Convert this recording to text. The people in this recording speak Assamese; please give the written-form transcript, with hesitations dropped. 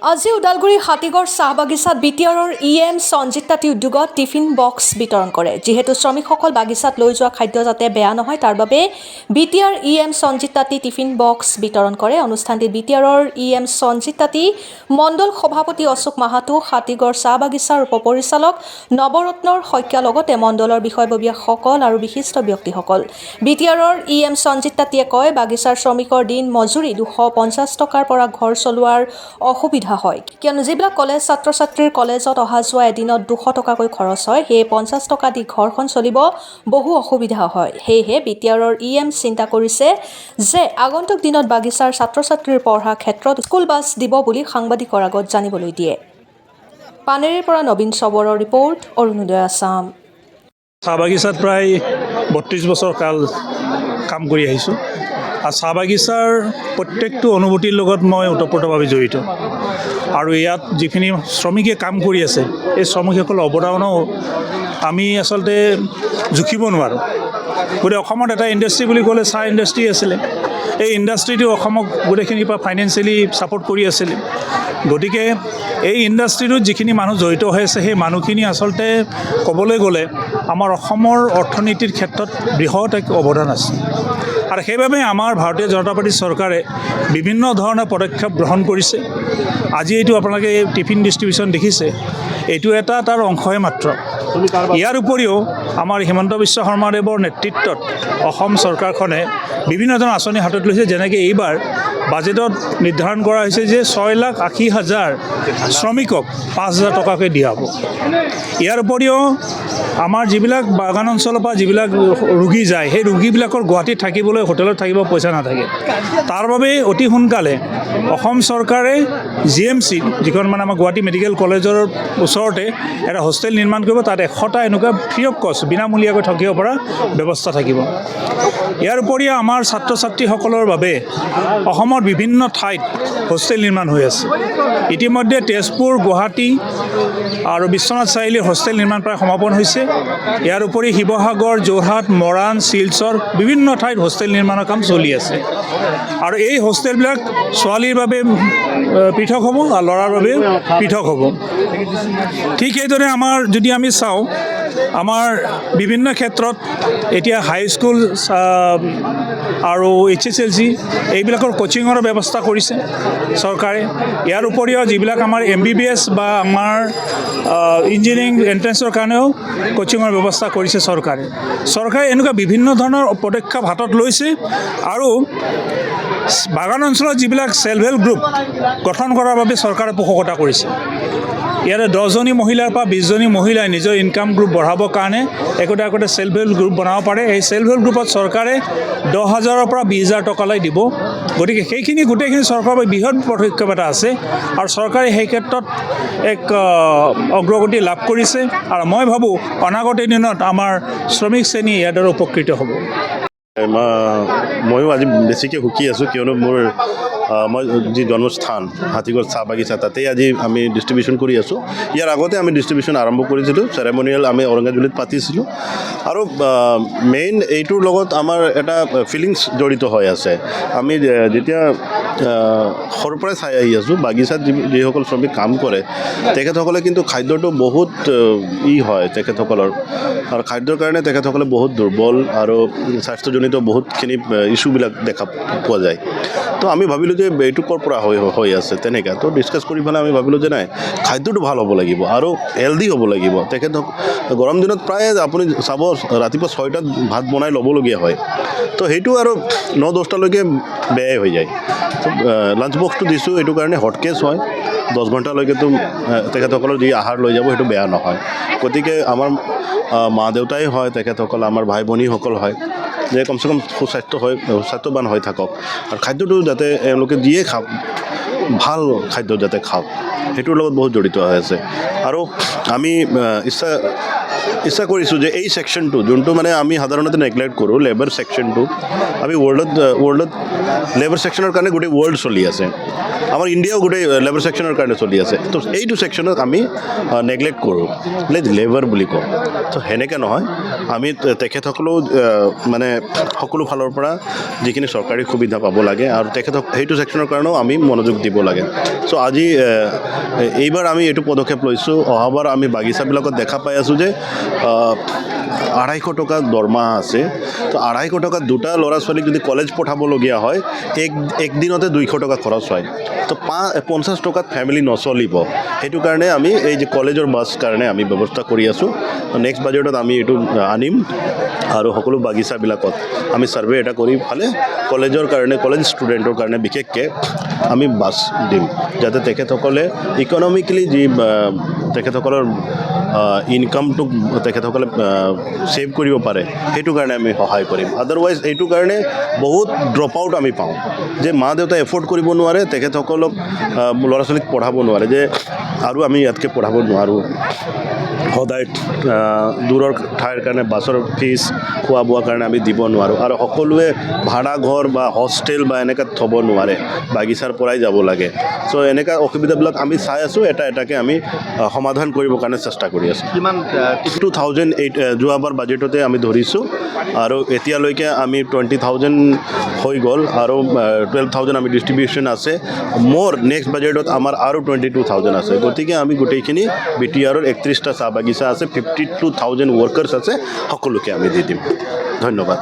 আজি ওদালগুৰি হাতীগড় চাহ বাগিচাত বিটিআৰৰ EM সঞ্জিত তাঁতী উদ্যোগত টিফিন বক্স বিতৰণ কৰে। যিহেতু শ্ৰমিকসকল বাগিচাত লৈ যোৱা খাদ্য যাতে বেয়া নহয় তাৰ বাবে বিটিআৰ EM সঞ্জিত তাঁতী টিফিন বক্স বিতৰণ কৰে। অনুষ্ঠানটিত বিটিআৰৰ EM সঞ্জিত তাঁতী মণ্ডল সভাপতি অশোক মাহাতো, হাতীগড় চাহ বাগিচাৰ উপপৰিচালক নৱৰত্নৰ শইকীয়া লগতে মণ্ডলৰ বিষয়ববীয়াসকল আৰু বিশিষ্ট ব্যক্তিসকল। বিটিআৰৰ EM সঞ্জিত তাঁতীয়ে কয়, বাগিচাৰ শ্ৰমিকৰ দিন মজুৰি 250 টকাৰ পৰা ঘৰ চলোৱাৰ অসুবিধা হয়, কিয়নো যিবিলাক কলেজ ছাত্ৰ-ছাত্ৰীৰ কলেজত অহা যোৱা এদিনত 200 টকাকৈ খৰচ হয়, সেয়ে 50 টকা দি ঘৰখন চলিব বহু অসুবিধা হয়। সেয়েহে বিটিআৰৰ EM চিন্তা কৰিছে যে আগন্তুক দিনত বাগিচাৰ ছাত্ৰ-ছাত্ৰীৰ পঢ়াৰ ক্ষেত্ৰত স্কুল বাছ দিব বুলি সাংবাদিকৰ আগত জানিবলৈ দিয়ে। পানেৰীৰ পৰা নবীন চবৰৰ ৰিপৰ্ট, অৰুণোদয় আছাম। চাহ বাগিচাত প্ৰায় 32 বছৰ কাল কাম কৰি আহিছোঁ আৰু চাহ বাগিচাৰ প্ৰত্যেকটো অনুভূতিৰ লগত মই ওতঃপ্ৰোতভাৱে জড়িত আৰু ইয়াত যিখিনি শ্ৰমিকে কাম কৰি আছে এই শ্ৰমিকসকলৰ অৱদানো আমি আচলতে জুখিব নোৱাৰোঁ। গতিকে অসমত এটা ইণ্ডাষ্ট্ৰি বুলি ক'লে চাহ ইণ্ডাষ্ট্ৰি আছিলে। এই ইণ্ডাষ্ট্ৰিটো অসমক গোটেইখিনিৰ পৰা ফাইনেন্সিয়েলি ছাপোৰ্ট কৰি আছিলে। গতিকে এই ইণ্ডাষ্ট্ৰিটোত যিখিনি মানুহ জড়িত হৈ আছে সেই মানুহখিনি আচলতে ক'বলৈ গ'লে আমাৰ অসমৰ অৰ্থনীতিৰ ক্ষেত্ৰত বৃহৎ এক অৱদান আছে আৰু সেইবাবে আমাৰ ভাৰতীয় জনতা পাৰ্টী চৰকাৰে বিভিন্ন ধৰণৰ পদক্ষেপ গ্ৰহণ কৰিছে। আজি এইটো আপোনালোকে টিফিন ডিষ্ট্ৰিবিউশ্যন দেখিছে, এইটো এটা তাৰ অংশহে মাত্ৰ। ইয়াৰ উপৰিও আমাৰ হিমন্ত বিশ্ব শৰ্মাদেৱৰ নেতৃত্বত অসম চৰকাৰখনে বিভিন্ন ধৰণৰ আঁচনি হাতত লৈছে। যেনেকৈ এইবাৰ বাজেটত নিৰ্ধাৰণ কৰা হৈছে যে 6,80,000 শ্ৰমিকক 5,000 টকাকৈ দিয়া হ'ব। ইয়াৰ উপৰিও আমাৰ যিবিলাক বাগান অঞ্চলৰ পৰা যিবিলাক ৰোগী যায়, সেই ৰোগীবিলাকৰ গুৱাহাটীত থাকিবলৈ হোটেলত থাকিব পইচা নাথাকে। তাৰ বাবে অতি সোনকালে অসম চৰকাৰে GMC, যিখন মানে আমাৰ গুৱাহাটী মেডিকেল কলেজৰ ওচৰতে এটা হোষ্টেল নিৰ্মাণ কৰিব। তাত 100টা এনেকুৱা ফ্ৰী অফ কষ্ট বিনামূলীয়াকৈ থাকিব পৰা ব্যৱস্থা থাকিব। ইয়াৰ উপৰিও আমাৰ ছাত্ৰ ছাত্ৰীসকলৰ বাবে অসমৰ বিভিন্ন ঠাইত হোষ্টেল নিৰ্মাণ হৈ আছে। ইতিমধ্যে তেজপুৰ, গুৱাহাটী আৰু বিশ্বনাথ চাৰিআলিৰ হোষ্টেল নিৰ্মাণ প্ৰায় সমাপন হৈছে। ইয়াৰ উপৰি শিৱসাগৰ, যোৰহাট, মৰাণ, শিলচৰ বিভিন্ন ঠাইত হোষ্টেল নিৰ্মাণৰ কাম চলি আছে আৰু এই হোষ্টেলবিলাক ছোৱালীৰ বাবে পৃথক হ'ব আৰু ল'ৰাৰ বাবে পৃথক হ'ব। ঠিক সেইদৰে আমাৰ যদি আমি চাওঁ, আমাৰ বিভিন্ন ক্ষেত্ৰত এতিয়া হাইস্কুল আৰু HSLC এইবিলাকৰ কোচিঙৰ ব্যৱস্থা কৰিছে চৰকাৰে। ইয়াৰ উপৰিও যিবিলাক আমাৰ MBBS বা আমাৰ ইঞ্জিনিয়াৰিং এণ্ট্ৰেঞ্চৰ কাৰণেও কোচিঙৰ ব্যৱস্থা কৰিছে চৰকাৰে। চৰকাৰে এনেকুৱা বিভিন্ন ধৰণৰ পদক্ষেপ হাতত লৈছে আৰু বাগান অঞ্চলত যিবিলাক চেল্ফ হেল্প গ্ৰুপ গঠন কৰাৰ বাবে চৰকাৰে পোষকতা কৰিছে। ইয়াতে 10জনী মহিলাৰ পৰা 20জনী মহিলাই নিজৰ ইনকাম গ্ৰুপ বঢ়াবৰ কাৰণে একোটা চেল্ফ হেল্প গ্ৰুপ বনাব পাৰে। এই চেল্ফ হেল্প গ্ৰুপত চৰকাৰে 10,000ৰ পৰা 20,000 টকালৈ দিব। গতিকে সেইখিনি গোটেইখিনি চৰকাৰৰ বাবে বৃহৎ পদক্ষেপ এটা আছে আৰু চৰকাৰে সেই ক্ষেত্ৰত এক অগ্ৰগতি লাভ কৰিছে আৰু মই ভাবোঁ অনাগত দিনত আমাৰ শ্ৰমিক শ্ৰেণী ইয়াৰ দ্বাৰা উপকৃত হ'ব। ময়ো আজি বেছিকৈ সুখী আছোঁ, কিয়নো মোৰ মই যি জন্মস্থান হাতীগড় চাহ বাগিচা তাতেই আজি আমি ডিষ্ট্ৰিবিউশ্যন কৰি আছোঁ। ইয়াৰ আগতে আমি ডিষ্ট্ৰিবিউশ্যন আৰম্ভ কৰিছিলোঁ, চেৰেমনিয়েল আমি ঔৰংগাবাদত পাতিছিলোঁ আৰু মেইন এইটোৰ লগত আমাৰ এটা ফিলিংছ জড়িত হৈ আছে। আমি যেতিয়া সৰুৰ পৰাই চাই আহি আছোঁ, বাগিচাত যিসকল শ্ৰমিক কাম কৰে তেখেতসকলে কিন্তু খাদ্যটো বহুত হয় তেখেতসকলৰ, আৰু খাদ্যৰ কাৰণে তেখেতসকলে বহুত দুৰ্বল আৰু স্বাস্থ্যজনিত বহুতখিনি ইছ্যুবিলাক দেখা পোৱা যায়। তো আমি ভাবিলোঁ যে এইটো ক'ৰ পৰা হৈ আছে তেনেকৈ। তো ডিছকাছ কৰি পেলাই আমি ভাবিলোঁ যে নাই, খাদ্যটো ভাল হ'ব লাগিব আৰু হেল্ডি হ'ব লাগিব। তেখেতক গৰম দিনত প্ৰায় আপুনি চাব ৰাতিপুৱা 6টাত ভাত বনাই ল'বলগীয়া হয়, তো সেইটো আৰু 9-10টালৈকে বেয়াই হৈ যায়। তো লাঞ্চ বক্সটো দিছোঁ এইটো কাৰণে হটকেছ হয়, 10 ঘণ্টালৈকেতো তেখেতসকলৰ যি আহাৰ লৈ যাব সেইটো বেয়া নহয়। গতিকে আমাৰ মা দেউতাই হয় তেখেতসকল, আমাৰ ভাই ভনীসকল হয়, যে কমচে কম সুস্বাস্থ্যৱান হৈ থাকক আৰু খাদ্যটো যাতে এওঁলোকে যিয়ে খাওক ভাল খাদ্য যাতে খাওক সেইটোৰ লগত বহুত জড়িত হৈ আছে। আৰু আমি ইচ্ছা কৰিছোঁ যে এই ছেকশ্যনটো যোনটো মানে আমি সাধাৰণতে নেগলেক্ট কৰোঁ, লেবাৰ ছেকশ্যনটো আমি ৱৰ্ল্ডত লেবাৰ ছেকশ্যনৰ কাৰণে গোটেই ৱৰ্ল্ড চলি আছে, আমাৰ ইণ্ডিয়াও গোটেই লেবাৰ ছেকশ্যনৰ কাৰণে চলি আছে। তো এইটো ছেকশ্যনক আমি নেগলেক্ট কৰোঁ, লেবাৰ বুলি কওঁ। তো সেনেকৈ নহয়, আমি তেখেতসকলেও মানে সকলো ফালৰ পৰা যিখিনি চৰকাৰী সুবিধা পাব লাগে আৰু তেখেতক সেইটো ছেকশ্যনৰ কাৰণেও আমি মনোযোগ দিব লাগে চ' আজি এইবাৰ আমি এইটো পদক্ষেপ লৈছোঁ অহাবাৰ আমি বাগিচাবিলাকত দেখা পাই আছোঁ যে 250 টকা দৰমহা আছে তো 250 টকা দুটা ল'ৰা ছোৱালীক যদি কলেজ পঠাবলগীয়া হয় একদিনতে 200 টকা খৰচ হয় তো 50 টকাত ফেমিলি নচলিব সেইটো কাৰণে আমি এই যে কলেজৰ বাছ কাৰণে আমি ব্যৱস্থা কৰি আছোঁ নেক্সট বাজেটত আমি এইটো আনিম আৰু সকলো বাগিচাবিলাকত আমি ছাৰ্ভে এটা কৰি ফালে কলেজৰ কাৰণে কলেজ ষ্টুডেণ্টৰ কাৰণে বিশেষকৈ আমি বাছ দিম যাতে তেখেতসকলে ইকনমিকেলি যি তেখেতসকলৰ ইনকামটো তেখেতসকলে ছেভ কৰিব পাৰে সেইটো কাৰণে আমি সহায় কৰিম আদাৰৱাইজ এইটো কাৰণে বহুত ড্ৰপ আউট আমি পাওঁ যে মা দেউতাই এফৰ্ড কৰিব নোৱাৰে তেখেতসকলক ল'ৰা ছোৱালীক পঢ়াব নোৱাৰে যে আৰু আমি ইয়াতকৈ পঢ়াব নোৱাৰোঁ সদায় দূৰৰ ঠাইৰ কাৰণে বাছৰ ফিজ খোৱা বোৱাৰ কাৰণে আমি দিব নোৱাৰোঁ আৰু সকলোৱে ভাড়া ঘৰ বা হোষ্টেল বা এনেকৈ থ'ব নোৱাৰে বাগিচাৰ পৰাই যাব লাগে চ' এনেকুৱা অসুবিধাবিলাক আমি চাই আছোঁ এটা এটাকৈ আমি সমাধান কৰিবৰ কাৰণে চেষ্টা কৰি আছোঁ কিমান 2008 যোৱাবাৰ বাজেটতে আমি ধৰিছোঁ আৰু এতিয়ালৈকে আমি 20,000 হৈ গ'ল আৰু 12,000 আমি ডিষ্ট্ৰিবিউশ্যন আছে মোৰ নেক্সট বাজেটত আমাৰ আৰু 22,000 আছে গতিকে আমি গোটেইখিনি BTRৰ 31টা চাহ বাগিচা আছে 52,000 ৱৰ্কাৰ্ছ আছে সকলোকে আমি দি দিম ধন্যবাদ